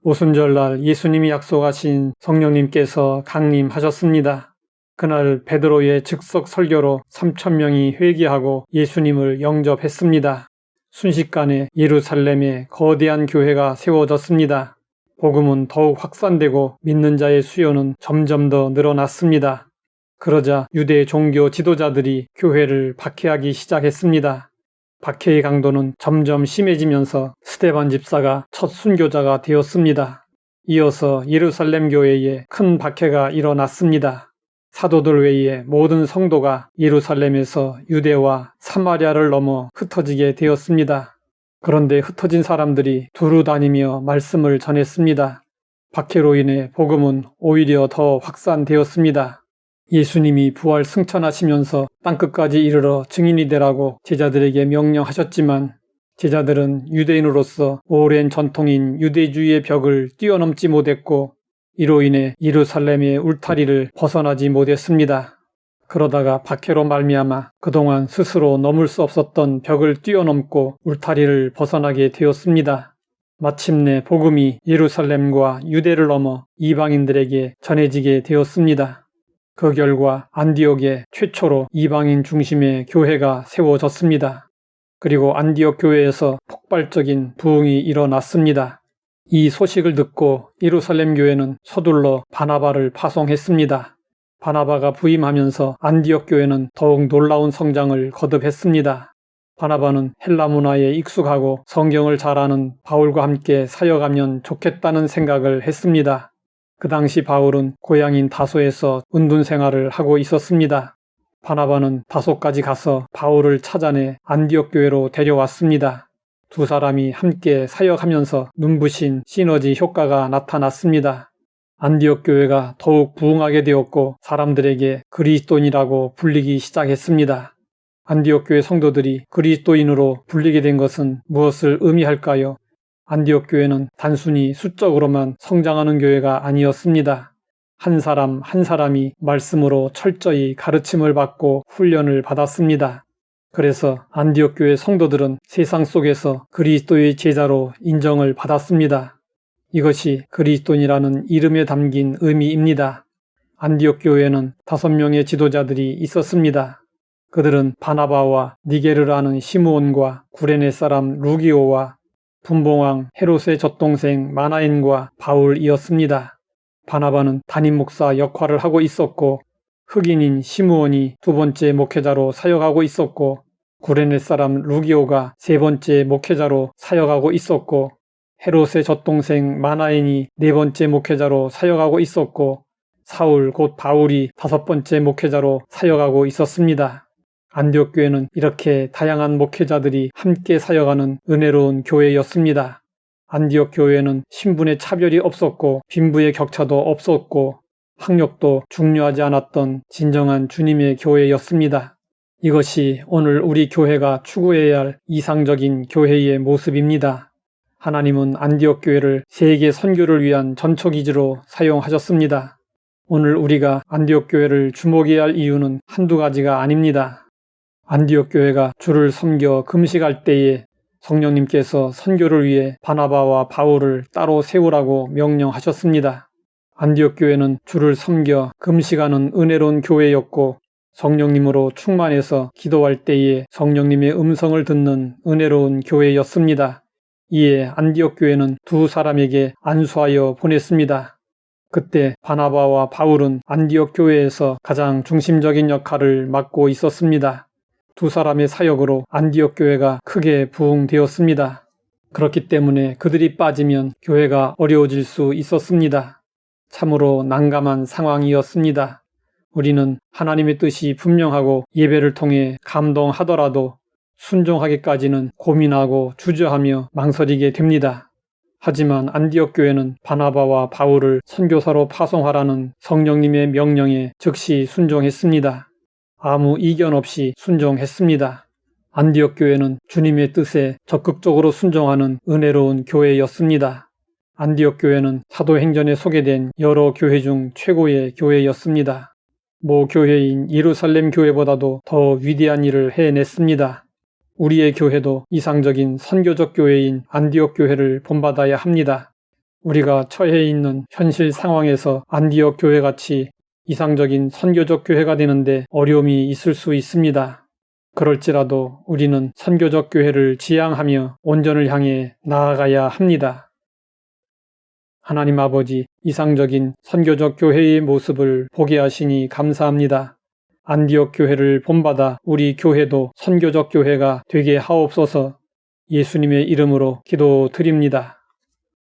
오순절날 예수님이 약속하신 성령님께서 강림하셨습니다. 그날 베드로의 즉석 설교로 3,000명이 회개하고 예수님을 영접했습니다. 순식간에 예루살렘에 거대한 교회가 세워졌습니다. 복음은 더욱 확산되고 믿는 자의 수요는 점점 더 늘어났습니다. 그러자 유대 종교 지도자들이 교회를 박해하기 시작했습니다. 박해의 강도는 점점 심해지면서 스데반 집사가 첫 순교자가 되었습니다. 이어서 예루살렘 교회에 큰 박해가 일어났습니다. 사도들 외에 모든 성도가 예루살렘에서 유대와 사마리아를 넘어 흩어지게 되었습니다. 그런데 흩어진 사람들이 두루 다니며 말씀을 전했습니다. 박해로 인해 복음은 오히려 더 확산되었습니다. 예수님이 부활 승천하시면서 땅끝까지 이르러 증인이 되라고 제자들에게 명령하셨지만 제자들은 유대인으로서 오랜 전통인 유대주의의 벽을 뛰어넘지 못했고 이로 인해 예루살렘의 울타리를 벗어나지 못했습니다. 그러다가 박해로 말미암아 그동안 스스로 넘을 수 없었던 벽을 뛰어넘고 울타리를 벗어나게 되었습니다. 마침내 복음이 예루살렘과 유대를 넘어 이방인들에게 전해지게 되었습니다. 그 결과 안디옥에 최초로 이방인 중심의 교회가 세워졌습니다. 그리고 안디옥 교회에서 폭발적인 부흥이 일어났습니다. 이 소식을 듣고 예루살렘 교회는 서둘러 바나바를 파송했습니다. 바나바가 부임하면서 안디옥 교회는 더욱 놀라운 성장을 거듭했습니다. 바나바는 헬라 문화에 익숙하고 성경을 잘 아는 바울과 함께 사역하면 좋겠다는 생각을 했습니다. 그 당시 바울은 고향인 다소에서 은둔 생활을 하고 있었습니다. 바나바는 다소까지 가서 바울을 찾아내 안디옥 교회로 데려왔습니다. 두 사람이 함께 사역하면서 눈부신 시너지 효과가 나타났습니다. 안디옥 교회가 더욱 부흥하게 되었고 사람들에게 그리스도인이라고 불리기 시작했습니다. 안디옥 교회 성도들이 그리스도인으로 불리게 된 것은 무엇을 의미할까요? 안디옥 교회는 단순히 수적으로만 성장하는 교회가 아니었습니다. 한 사람 한 사람이 말씀으로 철저히 가르침을 받고 훈련을 받았습니다. 그래서 안디옥 교회 성도들은 세상 속에서 그리스도의 제자로 인정을 받았습니다. 이것이 그리스도인이라는 이름에 담긴 의미입니다. 안디옥 교회에는 5명의 지도자들이 있었습니다. 그들은 바나바와 니게르라는 시므온과 구레네 사람 루기오와 분봉왕 헤롯의 젖동생 마나엔과 바울이었습니다. 바나바는 담임 목사 역할을 하고 있었고 흑인인 시므온이 2번째 목회자로 사역하고 있었고 구레네 사람 루기오가 3번째 목회자로 사역하고 있었고 헤롯의 젖동생 마나엔이 4번째 목회자로 사역하고 있었고 사울 곧 바울이 5번째 목회자로 사역하고 있었습니다. 안디옥 교회는 이렇게 다양한 목회자들이 함께 사역하는 은혜로운 교회였습니다. 안디옥 교회에는 신분의 차별이 없었고 빈부의 격차도 없었고 학력도 중요하지 않았던 진정한 주님의 교회였습니다. 이것이 오늘 우리 교회가 추구해야 할 이상적인 교회의 모습입니다. 하나님은 안디옥 교회를 세계 선교를 위한 전초기지로 사용하셨습니다. 오늘 우리가 안디옥 교회를 주목해야 할 이유는 한두 가지가 아닙니다. 안디옥 교회가 주를 섬겨 금식할 때에 성령님께서 선교를 위해 바나바와 바울을 따로 세우라고 명령하셨습니다. 안디옥 교회는 주를 섬겨 금식하는 은혜로운 교회였고 성령님으로 충만해서 기도할 때에 성령님의 음성을 듣는 은혜로운 교회였습니다. 이에 안디옥 교회는 2 사람에게 안수하여 보냈습니다. 그때 바나바와 바울은 안디옥 교회에서 가장 중심적인 역할을 맡고 있었습니다. 2 사람의 사역으로 안디옥 교회가 크게 부흥되었습니다. 그렇기 때문에 그들이 빠지면 교회가 어려워질 수 있었습니다. 참으로 난감한 상황이었습니다. 우리는 하나님의 뜻이 분명하고 예배를 통해 감동하더라도 순종하기까지는 고민하고 주저하며 망설이게 됩니다. 하지만 안디옥 교회는 바나바와 바울을 선교사로 파송하라는 성령님의 명령에 즉시 순종했습니다. 아무 이견 없이 순종했습니다. 안디옥 교회는 주님의 뜻에 적극적으로 순종하는 은혜로운 교회였습니다. 안디옥 교회는 사도행전에 소개된 여러 교회 중 최고의 교회였습니다. 모 교회인 예루살렘 교회보다도 더 위대한 일을 해냈습니다. 우리의 교회도 이상적인 선교적 교회인 안디옥 교회를 본받아야 합니다. 우리가 처해 있는 현실 상황에서 안디옥 교회같이 이상적인 선교적 교회가 되는데 어려움이 있을 수 있습니다. 그럴지라도 우리는 선교적 교회를 지향하며 온전을 향해 나아가야 합니다. 하나님 아버지, 이상적인 선교적 교회의 모습을 보게 하시니 감사합니다. 안디옥 교회를 본받아 우리 교회도 선교적 교회가 되게 하옵소서. 예수님의 이름으로 기도드립니다.